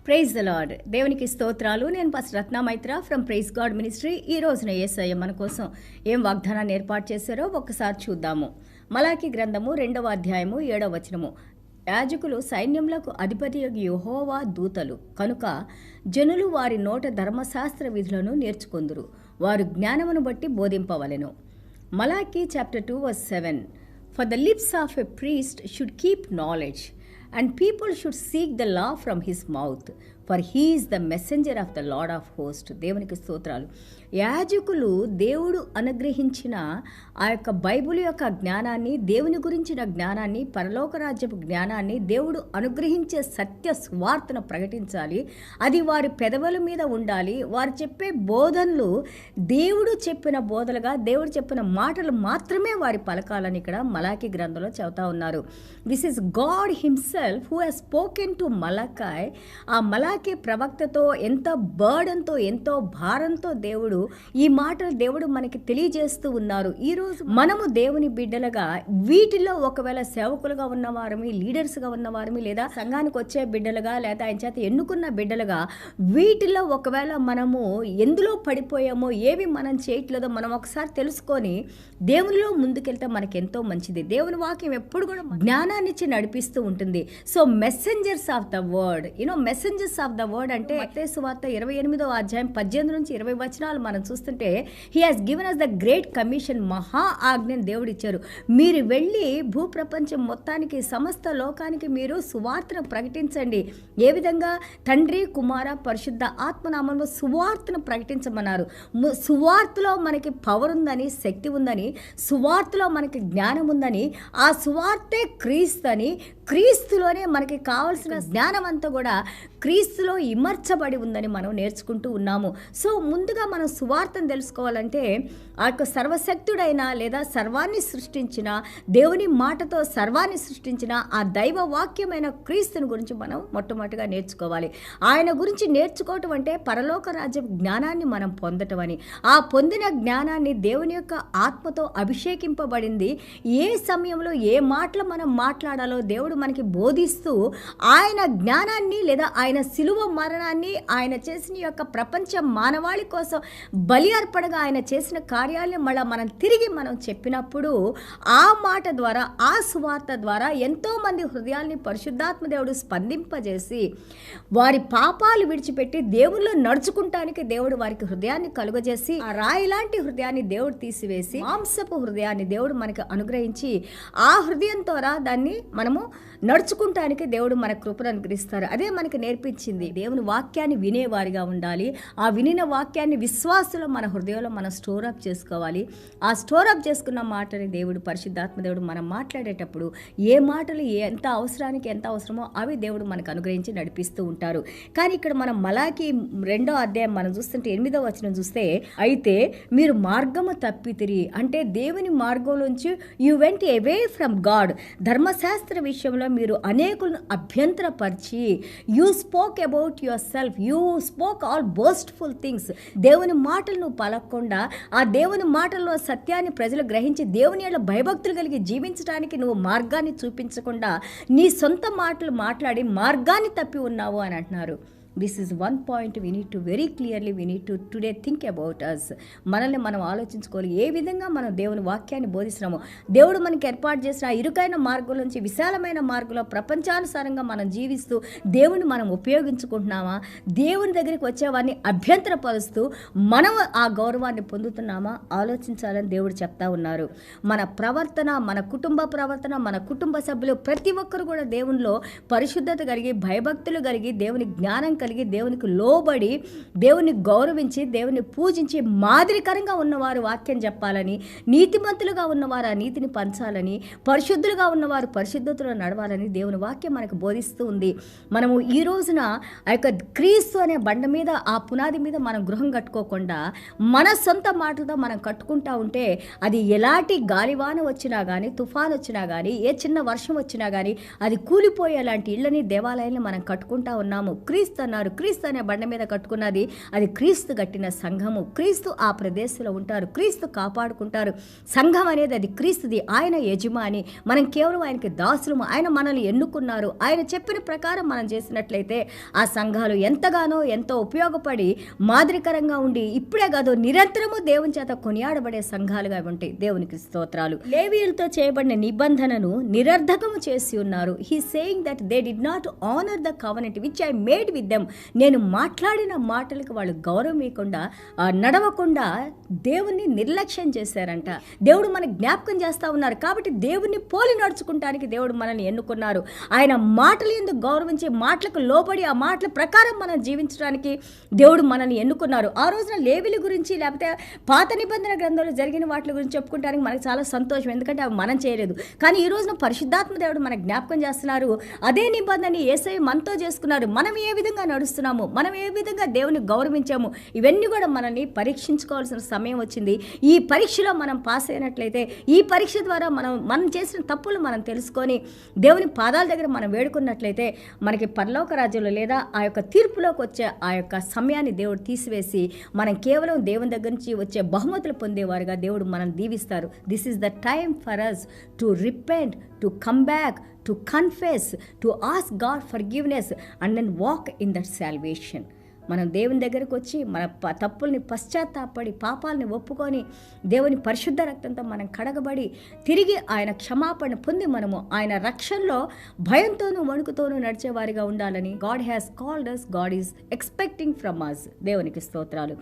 Praise the lord. దేవునికి స్తోత్రాలు. నేను pastor Ratna Maitra from praise God ministry. ఈ రోజున యేసయ్య మన కోసం ఏం వాగ్దానాన్ని ఏర్పాటు చేశారో ఒక్కసారి చూద్దాము. మలాకి గ్రంథము 2వ అధ్యాయము 7వ వచనము. యాజకులు సైన్యములకు అధిపతి యెహోవా దూతలు కనుక జనులు వారి నోట ధర్మశాస్త్ర విధులను నేర్చుకొందురు, వారు జ్ఞానమును బట్టి బోధింపవలెను. మలాకి chapter 2:7. For the lips of a priest should keep knowledge, and people should seek the law from his mouth, for he is the messenger of the Lord of hosts. దేవునికి స్తోత్రాలు. యాజకులు దేవుడు అనుగ్రహించిన ఆ యొక్క బైబిల్ యొక్క జ్ఞానాన్ని, దేవుని గురించిన జ్ఞానాన్ని, పరలోక రాజ్యపు జ్ఞానాన్ని, దేవుడు అనుగ్రహించే సత్య స్వార్థను ప్రకటించాలి. అది వారి పెదవుల మీద ఉండాలి. వారు చెప్పే బోధనలు దేవుడు చెప్పిన బోధలుగా, దేవుడు చెప్పిన మాటలు మాత్రమే వారి పలకాలని ఇక్కడ మలాకి గ్రంథంలో చెబుతా ఉన్నారు. This is God himself who has spoken to Malachi. ఆ మలాకి ప్రవక్తతో ఎంత బర్డన్తో, ఎంతో భారంతో దేవుడు ఈ మాటలు దేవుడు మనకి తెలియజేస్తూ ఉన్నారు. ఈరోజు మనము దేవుని బిడ్డలుగా వీటిలో ఒకవేళ సేవకులుగా ఉన్నవారమి, లీడర్స్గా ఉన్నవారమి, లేదా సంఘానికి వచ్చే బిడ్డలుగా, లేదా ఆయన చేత ఎన్నుకున్న బిడ్డలుగా వీటిలో ఒకవేళ మనము ఎందులో పడిపోయామో, ఏవి మనం చేయట్లేదో మనం ఒకసారి తెలుసుకొని దేవునిలో ముందుకెళ్తే మనకెంతో మంచిది. దేవుని వాక్యం ఎప్పుడు కూడా జ్ఞానాన్ని ఇచ్చి నడిపిస్తూ ఉంటుంది. So messengers of the word, messengers of the word అంటే మత్తయి సువార్త 28వ అధ్యాయం 18 నుంచి 20 వచనాలు మనం చూస్తుంటే he has given us the great commission. మహా ఆజ్ఞను దేవుడు ఇచ్చారు. మీరు వెళ్ళి భూప్రపంచం మొత్తానికి, సమస్త లోకానికి మీరు సువార్తను ప్రకటించండి. ఏ విధంగా? తండ్రి, కుమార, పరిశుద్ధ ఆత్మనామంలో సువార్తను ప్రకటించమన్నారు. సువార్తలో మనకి పవర్ ఉందని, శక్తి ఉందని, సువార్తలో మనకి జ్ఞానం ఉందని, ఆ సువార్తే క్రీస్తు అని, క్రీస్తులోనే మనకి కావలసిన జ్ఞానం అంతా కూడా క్రీస్తులో ఇమర్చబడి ఉందని మనం నేర్చుకుంటూ ఉన్నాము. సో ముందుగా మనం సువార్తను తెలుసుకోవాలంటే ఆ యొక్క సర్వశక్తుడైన, లేదా సర్వాన్ని సృష్టించిన, దేవుని మాటతో సర్వాన్ని సృష్టించిన ఆ దైవ వాక్యమైన క్రీస్తుని గురించి మనం మొట్టమొదటిగా నేర్చుకోవాలి. ఆయన గురించి నేర్చుకోవటం అంటే పరలోక రాజ్య జ్ఞానాన్ని మనం పొందటం అని. ఆ పొందిన జ్ఞానాన్ని దేవుని యొక్క ఆత్మతో అభిషేకింపబడింది. ఏ సమయంలో ఏ మాటలు మనం మాట్లాడాలో దేవుడు మనకి బోధిస్తూ ఆయన జ్ఞానాన్ని, లేదా ఆయన శిలువ మరణాన్ని, ఆయన చేసిన యొక్క ప్రపంచ మానవాళి కోసం బలి అర్పణగా ఆయన చేసిన కార్యాలను మళ్ళీ మనం చెప్పినప్పుడు ఆ మాట ద్వారా, ఆ సువార్త ద్వారా ఎంతోమంది హృదయాల్ని పరిశుద్ధాత్మ దేవుడు స్పందింపజేసి వారి పాపాలు విడిచిపెట్టి దేవుళ్ళు నడుచుకుంటానికి దేవుడు వారికి హృదయాన్ని కలుగజేసి, ఆ రాయి లాంటి హృదయాన్ని దేవుడు తీసివేసి మాంసపు హృదయాన్ని దేవుడు మనకి అనుగ్రహించి ఆ హృదయం ద్వారా దాన్ని మనము నడుచుకుంటానికి దేవుడు మన కృపను అనుగ్రహిస్తారు. అదే మనకి నేర్పించింది. దేవుని వాక్యాన్ని వినేవారిగా ఉండాలి. ఆ వినిన వాక్యాన్ని విశ్వాసంలో మన హృదయంలో మనం స్టోరప్ చేసుకోవాలి. ఆ స్టోరప్ చేసుకున్న మాటని దేవుడు, పరిశుద్ధాత్మ దేవుడు మనం మాట్లాడేటప్పుడు ఏ మాటలు ఎంత అవసరానికి ఎంత అవసరమో అవి దేవుడు మనకు అనుగ్రహించి నడిపిస్తూ ఉంటారు. కానీ ఇక్కడ మనం మలాకి 2వ అధ్యాయం మనం చూస్తుంటే 8వ వచనం చూస్తే, అయితే మీరు మార్గము తప్పితిరి అంటే దేవుని మార్గంలోంచి you went away from God. ధర్మశాస్త్ర విషయంలో మీరు అనేకులను అభ్యంతరపరిచి, you spoke about yourself, you spoke all boastful things. దేవుని మాటలు నువ్వు పలకకుండా, ఆ దేవుని మాటల్లో సత్యాన్ని ప్రజలు గ్రహించి దేవుని యొక్క భయభక్తులు కలిగి జీవించడానికి నువ్వు మార్గాన్ని చూపించకుండా నీ సొంత మాటలు మాట్లాడి మార్గాన్ని తప్పి ఉన్నావు అని అంటున్నారు. This is one point we need to very clearly we need to today think about us. మనల్ని మనం ఆలోచించుకోవాలి. ఏ విధంగా మనం దేవుని వాక్యాన్ని బోధిస్తున్నామో, దేవుడు మనకి ఏర్పాటు చేసిన ఇరుకైన మార్గం నుంచి విశాలమైన మార్గంలో ప్రపంచానుసారంగా మనం జీవిస్తూ దేవుని మనం ఉపయోగించుకుంటున్నామా? దేవుని దగ్గరికి వచ్చేవారిని అభ్యంతరపరుస్తూ మనం ఆ గౌరవాన్ని పొందుతున్నామా? ఆలోచించాలని దేవుడు చెప్తా ఉన్నారు. మన ప్రవర్తన, మన కుటుంబ ప్రవర్తన, మన కుటుంబ సభ్యులు ప్రతి ఒక్కరు కూడా దేవునిలో పరిశుద్ధత కలిగి, భయభక్తులు కలిగి, దేవుని జ్ఞానం కలిగి, దేవునికి లోబడి, దేవుని గౌరవించి, దేవుని పూజించి మాదిరికరంగా ఉన్నవారు వాక్యం చెప్పాలని, నీతిమంతులుగా ఉన్నవారు ఆ నీతిని పంచాలని, పరిశుద్ధులుగా ఉన్నవారు పరిశుద్ధతలో నడవాలని దేవుని వాక్యం మనకు బోధిస్తూ ఉంది. మనము ఈ రోజున ఆ యొక్క క్రీస్తు అనే బండ మీద, ఆ పునాది మీద మనం గృహం కట్టుకోకుండా మన సొంత మాటలతో మనం కట్టుకుంటా ఉంటే అది ఎలాంటి గాలివాన వచ్చినా కానీ, తుఫాన్ వచ్చినా కానీ, ఏ చిన్న వర్షం వచ్చినా కానీ అది కూలిపోయేలాంటి ఇళ్ళని, దేవాలయాన్ని మనం కట్టుకుంటా ఉన్నాము. క్రీస్తు ఎన్నుకున్నారు. క్రీస్తు అనే బండ మీద కట్టుకున్నది అది క్రీస్తు కట్టిన సంఘము. క్రీస్తు ఆ ప్రదేశంలో ఉంటారు, క్రీస్తు కాపాడుకుంటారు. సంఘం అనేది అది క్రీస్తుది, ఆయన యజమాని, మనం కేవలం ఆయనకి దాసులము. ఆయన మనల్ని ఎన్నుకున్నారు. ఆయన చెప్పిన ప్రకారం మనం చేసినట్లయితే ఆ సంఘాలు ఎంతో ఉపయోగపడి మాదిరికరంగా ఉండి ఇప్పుడే కాదు నిరంతరము దేవుని చేత కొనియాడబడే సంఘాలుగా ఉంటాయి. దేవునికి స్తోత్రాలు. లేవీయులతో చేయబడిన నిబంధనను నిరర్ధకము చేసి ఉన్నారు. He saying that they did not honour the covenant which I made with them. నేను మాట్లాడిన మాటలకు వాళ్ళు గౌరవం ఇవ్వకుండా నడవకుండా దేవుణ్ణి నిర్లక్ష్యం చేశారంట. దేవుడు మనకు జ్ఞాపకం చేస్తూ ఉన్నారు. కాబట్టి దేవుణ్ణి పోలి నడుచుకుంటానికి దేవుడు మనల్ని ఎన్నుకున్నారు. ఆయన మాటలు ఎందుకు గౌరవించి మాటలకు లోబడి ఆ మాటల ప్రకారం మనం జీవించడానికి దేవుడు మనల్ని ఎన్నుకున్నారు. ఆ రోజున లేవీయుల గురించి లేకపోతే పాత నిబంధన గ్రంథంలో జరిగిన వాటి గురించి చెప్పుకుంటానికి మనకు చాలా సంతోషం, ఎందుకంటే అవి మనం చేయలేదు. కానీ ఈ రోజున పరిశుద్ధాత్మ దేవుడు మనకు జ్ఞాపకం చేస్తున్నారు. అదే నిబంధనని యేసయ్య మనతో చేసుకున్నారు. మనం ఏ విధంగా నడుస్తున్నాము, మనం ఏ విధంగా దేవుని గౌరవించాము, ఇవన్నీ కూడా మనల్ని పరీక్షించుకోవాల్సిన సమయం వచ్చింది. ఈ పరీక్షలో మనం పాస్ అయినట్లయితే, ఈ పరీక్ష ద్వారా మనం చేసిన తప్పులు మనం తెలుసుకొని దేవుని పాదాల దగ్గర మనం వేడుకున్నట్లయితే మనకి పరలోక రాజ్యంలో లేదా ఆ యొక్క తీర్పులోకి వచ్చే ఆ యొక్క సమయాన్ని దేవుడు తీసివేసి మనం కేవలం దేవుని దగ్గర నుంచి వచ్చే బహుమతులు పొందేవారుగా దేవుడు మనం దీవిస్తారు. This is the time for us to repent, to come back, to confess, to ask God forgiveness and then walk in that salvation. మనం దేవుని దగ్గరకు వచ్చి మన తప్పుల్ని పశ్చాత్తాపడి పాపాలని ఒప్పుకొని దేవుని పరిశుద్ధ రక్తంతో మనం కడగబడి తిరిగి ఆయన క్షమాపణ పొంది మనము ఆయన రక్షణలో భయంతోనూ వణుకుతోనూ నడిచేవారిగా ఉండాలని God has called us, God is expecting from us. దేవునికి స్తోత్రాలు.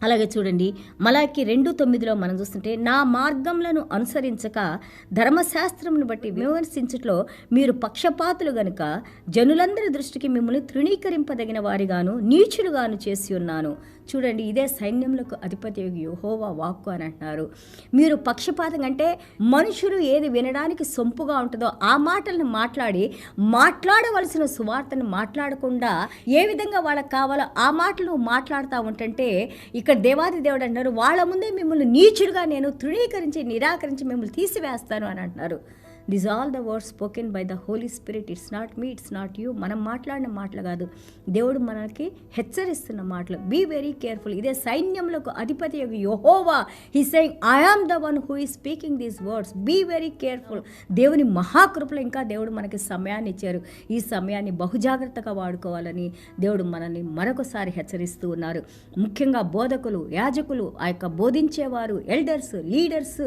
అలాగే చూడండి, మలాకి 2:9 మనం చూస్తుంటే, నా మార్గములను అనుసరించక ధర్మశాస్త్రమును బట్టి విమర్శించట్లో మీరు పక్షపాతులు గనుక జనులందరి దృష్టికి మిమ్మల్ని తృణీకరింపదగిన వారిగాను నీచులుగాను చేసి ఉన్నాను. చూడండి, ఇదే సైన్యములకు అధిపతి యెహోవా వాక్కు అని అంటున్నారు. మీరు పక్షపాతం అంటే మనుషులు ఏది వినడానికి సొంపుగా ఉంటుందో ఆ మాటలను మాట్లాడవలసిన సువార్తను మాట్లాడకుండా ఏ విధంగా వాళ్ళకి కావాలో ఆ మాటలు మాట్లాడుతూ ఉంటుంటే, ఇక్కడ దేవాది దేవుడు అంటున్నారు, వాళ్ళ ముందే మిమ్మల్ని నీచులుగా నేను తృణీకరించి నిరాకరించి మిమ్మల్ని తీసివేస్తాను అని అంటున్నారు. This all the words spoken by the Holy Spirit. It's not me, it's not you. మనం మాట్లాడిన మాటలు కాదు, దేవుడు మనకి హెచ్చరిస్తున్న మాటలు. Be very careful. ఇదే సైన్యములకు అధిపతి Jehovah, he saying I am the one who is speaking these words. Be very careful. దేవుని మహాకృపలో ఇంకా దేవుడు మనకి సమయాన్ని ఇచ్చారు. ఈ సమయాన్ని బహుజాగ్రత్తగా వాడుకోవాలని దేవుడు మనల్ని మరొకసారి హెచ్చరిస్తూ ఉన్నారు. ముఖ్యంగా బోధకులు, యాజకులు, ఆ యొక్క బోధించేవారు, ఎల్డర్స్, లీడర్స్,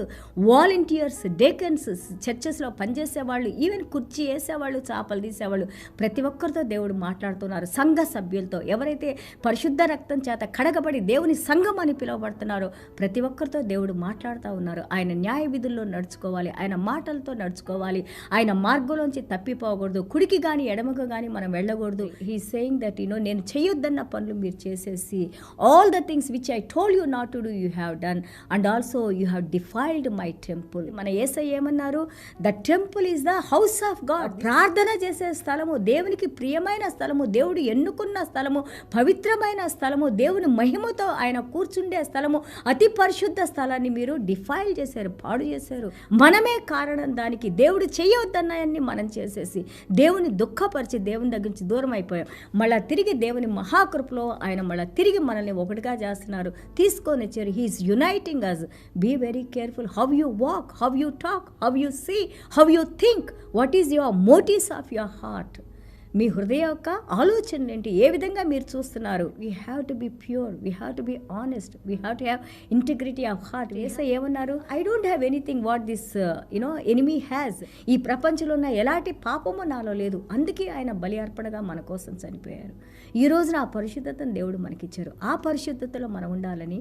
వాలంటీర్స్, డేకన్స్, చర్చెస్లో పనిచేసేవాళ్ళు, ఈవెన్ కుర్చీ వేసేవాళ్ళు, చేపలు తీసేవాళ్ళు, ప్రతి ఒక్కరితో దేవుడు మాట్లాడుతున్నారు. సంఘ సభ్యులతో, ఎవరైతే పరిశుద్ధ రక్తం చేత కడగబడి దేవుని సంఘం అని పిలువబడుతున్నారో ప్రతి ఒక్కరితో దేవుడు మాట్లాడుతూ ఉన్నారు. ఆయన న్యాయ విధుల్లో నడుచుకోవాలి, ఆయన మాటలతో నడుచుకోవాలి, ఆయన మార్గంలోంచి తప్పిపోకూడదు, కుడికి కానీ ఎడమకు కానీ మనం వెళ్ళకూడదు. హీ సేయింగ్ దట్ నేను చేయొద్దన్న పనులు మీరు చేసేసి all the things which I told you not to do you have done and also you have defiled my temple. మన యేసయ్య ఏమన్నారు? The temple is the house of God. ప్రార్థన చేసే స్థలము, దేవునికి ప్రియమైన స్థలము, దేవుడు ఎన్నుకున్న స్థలము, పవిత్రమైన స్థలము, దేవుని మహిమతో ఆయన కూర్చుండే స్థలము, అతి పరిశుద్ధ స్థలాన్ని మీరు డిఫైల్ చేశారు, పాడు చేశారు. మనమే కారణం దానికి. దేవుడు చేయవద్దన్నాయన్ని మనం చేసేసి దేవుని దుఃఖపరిచి దేవుని దగ్గర నుంచి దూరం అయిపోయాం. మళ్ళీ తిరిగి దేవుని మహాకృపలో ఆయన మళ్ళీ తిరిగి మనల్ని ఒకటిగా చేస్తున్నారు, తీసుకొని వచ్చారు. He is uniting us. Be very careful how you walk, how you talk, how you see, how you think, what is your motives of your heart. మీ హృదయ యొక్క ఆలోచనలు ఏంటి, ఏ విధంగా మీరు చూస్తున్నారు. We have to be pure, we have to be honest, we have to have integrity of heart. ఏమన్నారు? I don't have anything what this enemy has. ఈ ప్రపంచంలో ఉన్న ఎలాంటి పాపము నాలో లేదు, అందుకే ఆయన బలి అర్పణగా మన కోసం చనిపోయారు. ఈ రోజున ఆ పరిశుద్ధతను దేవుడు మనకిచ్చారు. ఆ పరిశుద్ధతలో మనం ఉండాలని,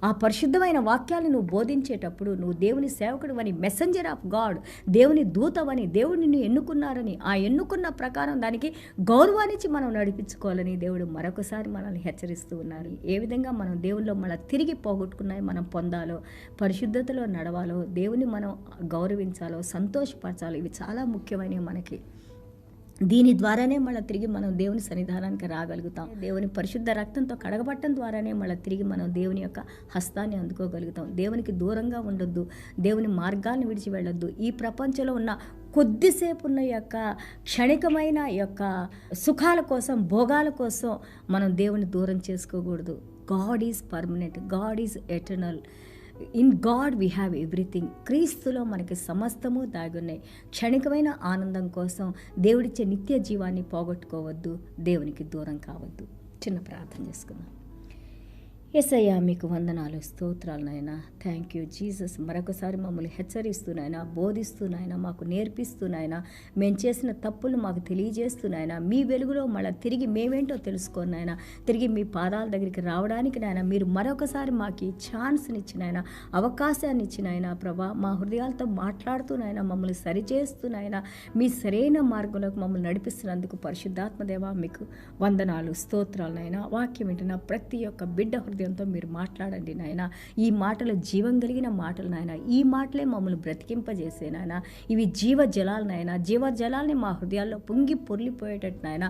ఆ పరిశుద్ధమైన వాక్యాలను నువ్వు బోధించేటప్పుడు నువ్వు దేవుని సేవకుడు అని, మెసెంజర్ ఆఫ్ గాడ్, దేవుని దూతవని, దేవుడు నిన్ను ఎన్నుకున్నారని, ఆ ఎన్నుకున్న ప్రకారం దానికి గౌరవాన్నిచ్చి మనం నడిపించుకోవాలని దేవుడు మరొకసారి మనల్ని హెచ్చరిస్తూ ఉన్నారు. ఏ విధంగా మనం దేవుల్లో మళ్ళీ తిరిగి పోగొట్టుకున్నాయి మనం పొందాలో, పరిశుద్ధతలో నడవాలో, దేవుని మనం గౌరవించాలో, సంతోషపరచాలో, ఇవి చాలా ముఖ్యమైనవి మనకి. దీని ద్వారానే మళ్ళీ తిరిగి మనం దేవుని సన్నిధానానికి రాగలుగుతాం. దేవుని పరిశుద్ధ రక్తంతో కడగబట్టడం ద్వారానే మళ్ళీ తిరిగి మనం దేవుని యొక్క హస్తాన్ని అందుకోగలుగుతాం. దేవునికి దూరంగా ఉండొద్దు, దేవుని మార్గాన్ని విడిచి వెళ్ళొద్దు. ఈ ప్రపంచంలో ఉన్న కొద్దిసేపు ఉన్న యొక్క క్షణికమైన యొక్క సుఖాల కోసం, భోగాల కోసం మనం దేవుని దూరం చేసుకోకూడదు. God is permanent, God is eternal. In God we have everything. క్రీస్తులో మనకి సమస్తము దాగున్నాయి. క్షణికమైన ఆనందం కోసం దేవుడిచ్చే నిత్య జీవాన్ని పోగొట్టుకోవద్దు, దేవునికి దూరం కావద్దు. చిన్న ప్రార్థన చేసుకుందాం. యేసయ్యా, మీకు వందనాలు, స్తోత్రాలు నాయనా. Thank you Jesus. మరొకసారి మమ్మల్ని హెచ్చరిస్తున్నాయన, బోధిస్తున్నాయన, మాకు నేర్పిస్తున్నాయన, మేము చేసిన తప్పులు మాకు తెలియజేస్తున్నాయన. మీ వెలుగులో మళ్ళీ తిరిగి మేమేంటో తెలుసుకున్నాయన, తిరిగి మీ పాదాల దగ్గరికి రావడానికి నాయన మీరు మరొకసారి మాకు ఈ ఛాన్స్నిచ్చినాయన, అవకాశాన్ని ఇచ్చినాయన ప్రభా. మా హృదయాలతో మాట్లాడుతున్నాయన, మమ్మల్ని సరిచేస్తున్నాయన, మీ సరైన మార్గంలోకి మమ్మల్ని నడిపిస్తున్నందుకు పరిశుద్ధాత్మదేవా మీకు వందనాలు, స్తోత్రాలు నాయన. వాక్యం వింటున్న ప్రతి ఒక్క బిడ్డ హృదయంతో మీరు మాట్లాడండి నాయన. ఈ మాటలు జీవం కలిగిన మాటలు నాయన. ఈ మాటలే మమ్మల్ని బ్రతికింపజేసే నాయన. ఇవి జీవజలాలు నాయన. జీవజలాల్ని మా హృదయాల్లో పొంగి పొర్లిపోయేటట్టు నాయన,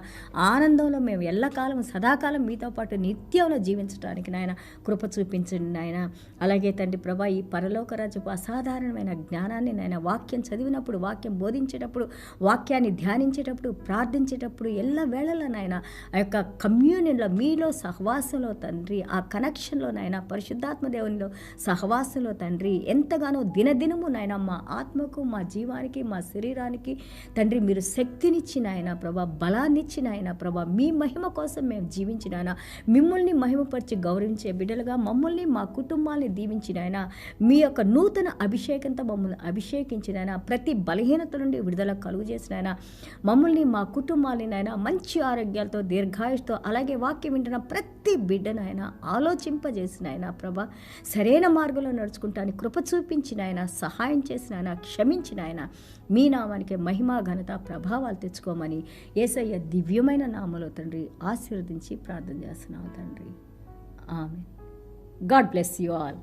ఆనందంలో మేము ఎల్లకాలం సదాకాలం మీతో పాటు నిత్యంలో జీవించడానికి నాయన కృప చూపించండి నాయన. అలాగే తండ్రి ప్రభా, ఈ పరలోక రాజ్యపు అసాధారణమైన జ్ఞానాన్ని నాయన, వాక్యం చదివినప్పుడు, వాక్యం బోధించేటప్పుడు, వాక్యాన్ని ధ్యానించేటప్పుడు, ప్రార్థించేటప్పుడు ఎల్ల వేళల నాయన ఆ యొక్క కమ్యూనియన్లో మీలో సహవాసంలో తండ్రి, ఆ కనెక్షన్లో నాయన, పరిశుద్ధాత్మ దేవునిలో సహవాసంలో తండ్రి ఎంతగానో దినదినము నాయన మా ఆత్మకు, మా జీవానికి, మా శరీరానికి తండ్రి మీరు శక్తినిచ్చిన ఆయన ప్రభా, బలాన్నిచ్చిన ఆయన ప్రభా. మీ మహిమ కోసం మేము జీవించిన ఆయన, మిమ్మల్ని మహిమపరిచి గౌరవించే బిడ్డలుగా మమ్మల్ని, మా కుటుంబాన్ని దీవించిన ఆయన, మీ యొక్క నూతన అభిషేకంతో మమ్మల్ని అభిషేకించిన ఆయన, ప్రతి బలహీనత నుండి విడుదల కలుగు చేసిన ఆయన, మమ్మల్ని, మా కుటుంబాన్ని నాయన మంచి ఆరోగ్యాలతో, దీర్ఘాయుష్తో, అలాగే వాక్యం వింటున్న ప్రతి బిడ్డనైనా ఆలోచింపజేసిన ఆయన ప్రభా, సరైన మార్గంలో నడుచుకుంటానికి కృప చూపించిన ఆయన, సహాయం చేసిన ఆయన, క్షమించిన ఆయన, మీ నామానికి మహిమ, ఘనత, ప్రభావాలు తెచ్చుకోమని యేసయ్య దివ్యమైన నామములో తండ్రి ఆశీర్వదించి ప్రార్థన చేస్తున్నాం తండ్రి. Amen. God bless you all.